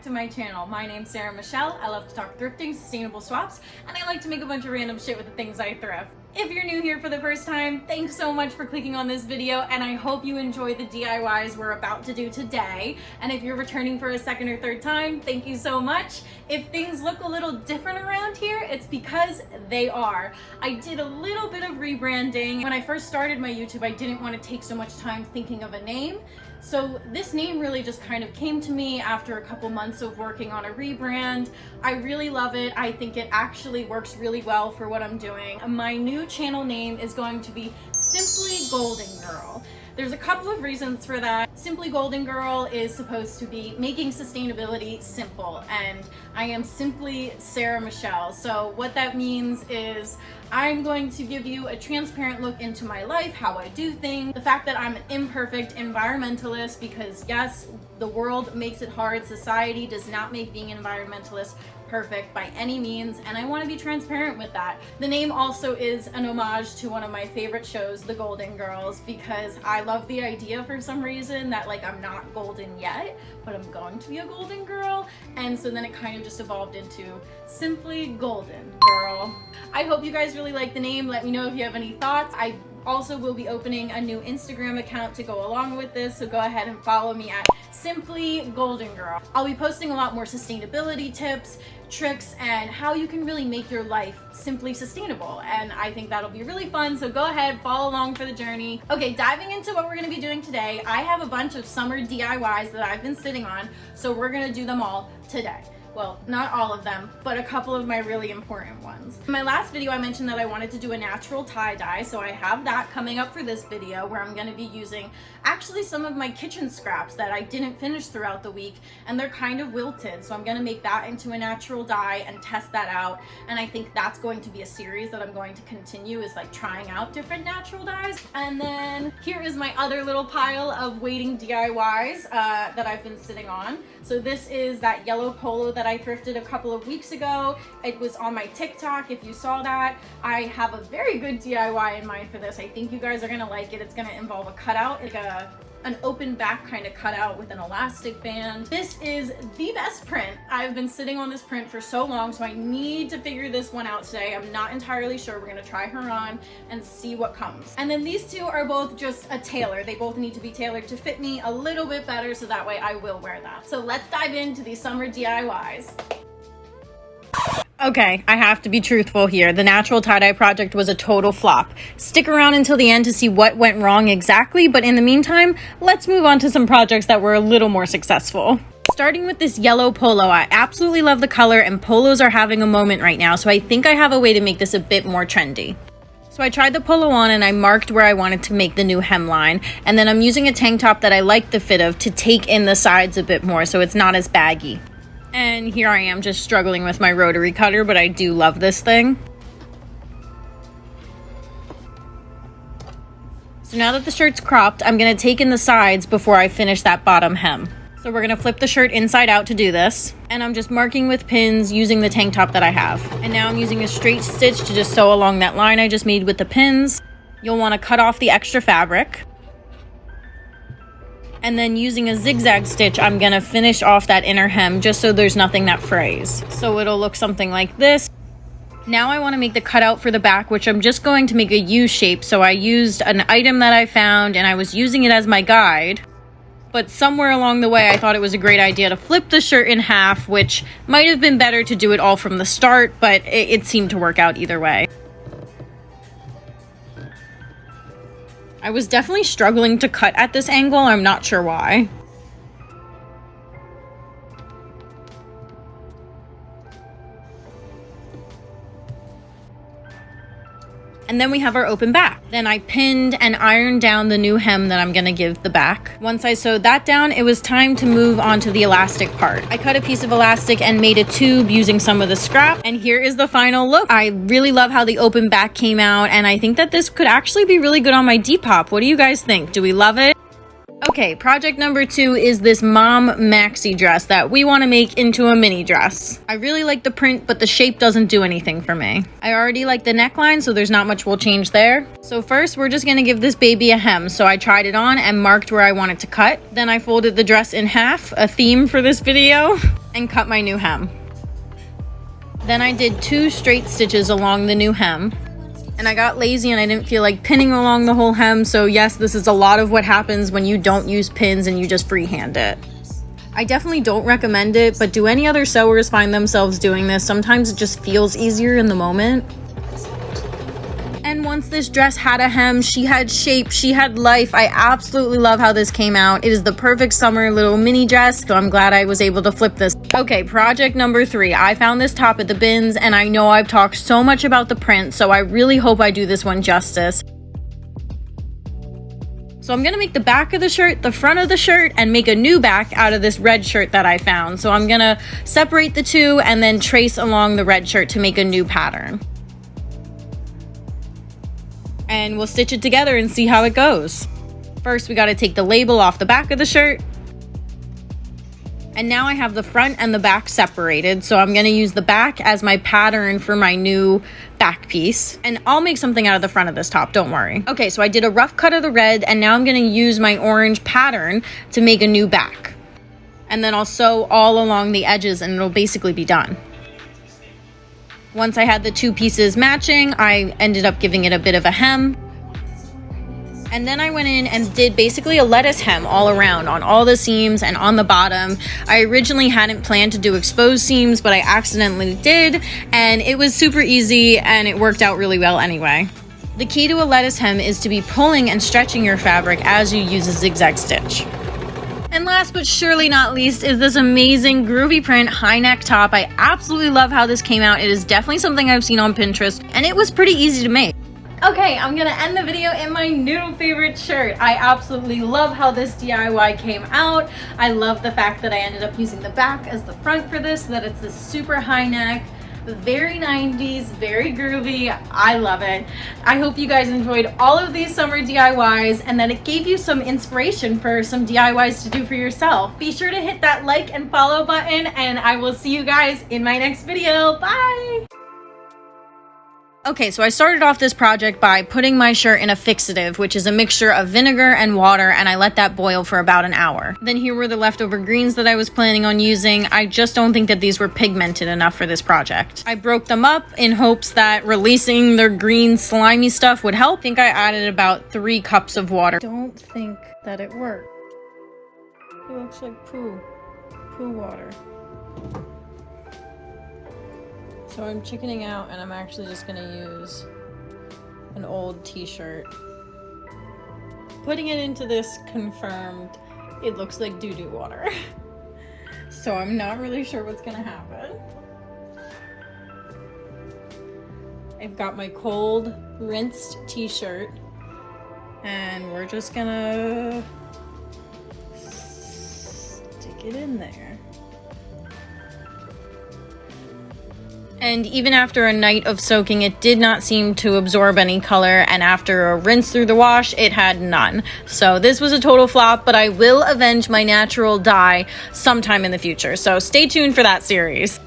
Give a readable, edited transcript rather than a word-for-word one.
back to my channel. My name's Sarah Michelle. I love to talk thrifting, sustainable swaps, and I like to make a bunch of random shit with the things I thrift. If you're new here for the first time, thanks so much for clicking on this video, and I hope you enjoy the DIYs we're about to do today. And if you're returning for a second or third time, thank you so much. If things look a little different around here, it's because they are. I did a little bit of rebranding. When I first started my YouTube, I didn't want to take so much time thinking of a name. So this name really just kind of came to me after a couple months of working on a rebrand. I really love it. I think it actually works really well for what I'm doing. My new channel name is going to be Simply Golden Girl. There's a couple of reasons for that. Simply Golden Girl is supposed to be making sustainability simple, and I am simply Sarah Michelle. So what that means is I'm going to give you a transparent look into my life, how I do things, the fact that I'm an imperfect environmentalist, because yes, the world makes it hard. Society does not make being an environmentalist perfect by any means, and I want to be transparent with that. The name also is an homage to one of my favorite shows, The Golden Girls, because I love the idea for some reason that like I'm not golden yet, but I'm going to be a golden girl, and so then it kind of just evolved into Simply Golden Girl. I hope you guys really like the name. Let me know if you have any thoughts. I also will be opening a new Instagram account to go along with this, so go ahead and follow me at Simply Golden Girl. I'll be posting a lot more sustainability tips, tricks, and how you can really make your life simply sustainable, and I think that'll be really fun, so go ahead, follow along for the journey. Okay, diving into what we're going to be doing today, I have a bunch of summer DIYs that I've been sitting on, so we're going to do them all today. Well, not all of them, but a couple of my really important ones. In my last video, I mentioned that I wanted to do a natural tie-dye, so I have that coming up for this video where I'm gonna be using actually some of my kitchen scraps that I didn't finish throughout the week, and they're kind of wilted, so I'm gonna make that into a natural dye and test that out, and I think that's going to be a series that I'm going to continue, is like trying out different natural dyes. And then here is my other little pile of waiting DIYs that I've been sitting on. So this is that yellow polo that I thrifted a couple of weeks ago. It was on my TikTok, if you saw that. I have a very good DIY in mind for this. I think you guys are gonna like it. It's gonna involve a cutout, like an open back kind of cutout with an elastic band. This is the best print. I've been sitting on this print for so long, so I need to figure this one out today. I'm not entirely sure. We're gonna try her on and see what comes. And then these two are both just a tailor. They both need to be tailored to fit me a little bit better, so that way I will wear that. So let's dive into these summer DIYs. Okay, I have to be truthful here. The natural tie-dye project was a total flop. Stick around until the end to see what went wrong exactly, but in the meantime, let's move on to some projects that were a little more successful. Starting with this yellow polo, I absolutely love the color, and polos are having a moment right now, so I think I have a way to make this a bit more trendy. So I tried the polo on and I marked where I wanted to make the new hemline, and then I'm using a tank top that I like the fit of to take in the sides a bit more so it's not as baggy. And here I am just struggling with my rotary cutter, but I do love this thing. So now that the shirt's cropped, I'm going to take in the sides before I finish that bottom hem. So we're going to flip the shirt inside out to do this. And I'm just marking with pins using the tank top that I have. And now I'm using a straight stitch to just sew along that line I just made with the pins. You'll want to cut off the extra fabric. And then using a zigzag stitch, I'm gonna finish off that inner hem just so there's nothing that frays. So it'll look something like this. Now I wanna make the cutout for the back, which I'm just going to make a U shape. So I used an item that I found and I was using it as my guide. But somewhere along the way, I thought it was a great idea to flip the shirt in half, which might have been better to do it all from the start, but it seemed to work out either way. I was definitely struggling to cut at this angle. I'm not sure why. And then we have our open back. Then I pinned and ironed down the new hem that I'm gonna give the back. Once I sewed that down, it was time to move on to the elastic part. I cut a piece of elastic and made a tube using some of the scrap. And here is the final look. I really love how the open back came out, and I think that this could actually be really good on my Depop. What do you guys think? Do we love it? Okay, project number 2 is this mom maxi dress that we want to make into a mini dress. I really like the print, but the shape doesn't do anything for me. I already like the neckline, so there's not much we'll change there. So first, we're just going to give this baby a hem. So I tried it on and marked where I wanted to cut. Then I folded the dress in half, a theme for this video. and cut my new hem. Then I did 2 straight stitches along the new hem. And I got lazy and I didn't feel like pinning along the whole hem. So yes, this is a lot of what happens when you don't use pins and you just freehand it. I definitely don't recommend it, but do any other sewers find themselves doing this? Sometimes it just feels easier in the moment. And once this dress had a hem, she had shape, she had life. I absolutely love how this came out. It is the perfect summer little mini dress, so I'm glad I was able to flip this. Okay, project number 3. I found this top at the bins, and I know I've talked so much about the print, so I really hope I do this one justice. So I'm gonna make the back of the shirt, the front of the shirt, and make a new back out of this red shirt that I found. So I'm gonna separate the two and then trace along the red shirt to make a new pattern. And we'll stitch it together and see how it goes. First, we gotta take the label off the back of the shirt. And now I have the front and the back separated, so I'm gonna use the back as my pattern for my new back piece. And I'll make something out of the front of this top, don't worry. Okay, so I did a rough cut of the red, and now I'm gonna use my orange pattern to make a new back. And then I'll sew all along the edges and it'll basically be done. Once I had the 2 pieces matching, I ended up giving it a bit of a hem. And then I went in and did basically a lettuce hem all around on all the seams and on the bottom. I originally hadn't planned to do exposed seams, but I accidentally did, and it was super easy and it worked out really well anyway. The key to a lettuce hem is to be pulling and stretching your fabric as you use a zigzag stitch. And last but surely not least is this amazing groovy print high neck top. I absolutely love how this came out. It is definitely something I've seen on Pinterest, and it was pretty easy to make. Okay, I'm gonna end the video in my new favorite shirt. I absolutely love how this DIY came out. I love the fact that I ended up using the back as the front for this, so that it's this super high neck. Very 90s, very groovy. I love it. I hope you guys enjoyed all of these summer DIYs and that it gave you some inspiration for some DIYs to do for yourself. Be sure to hit that like and follow button, and I will see you guys in my next video. Bye! Okay, so I started off this project by putting my shirt in a fixative, which is a mixture of vinegar and water, and I let that boil for about an hour. Then here were the leftover greens that I was planning on using. I just don't think that these were pigmented enough for this project. I broke them up in hopes that releasing the green slimy stuff would help. I think I added about 3 cups of water. Don't think that it worked. It looks like poo water. So I'm chickening out, and I'm actually just gonna use an old t-shirt. Putting it into this confirmed, it looks like doo-doo water. So I'm not really sure what's gonna happen. I've got my cold, rinsed t-shirt, and we're just gonna stick it in there. And even after a night of soaking, it did not seem to absorb any color, and after a rinse through the wash, it had none. So this was a total flop, but I will avenge my natural dye sometime in the future, so stay tuned for that series.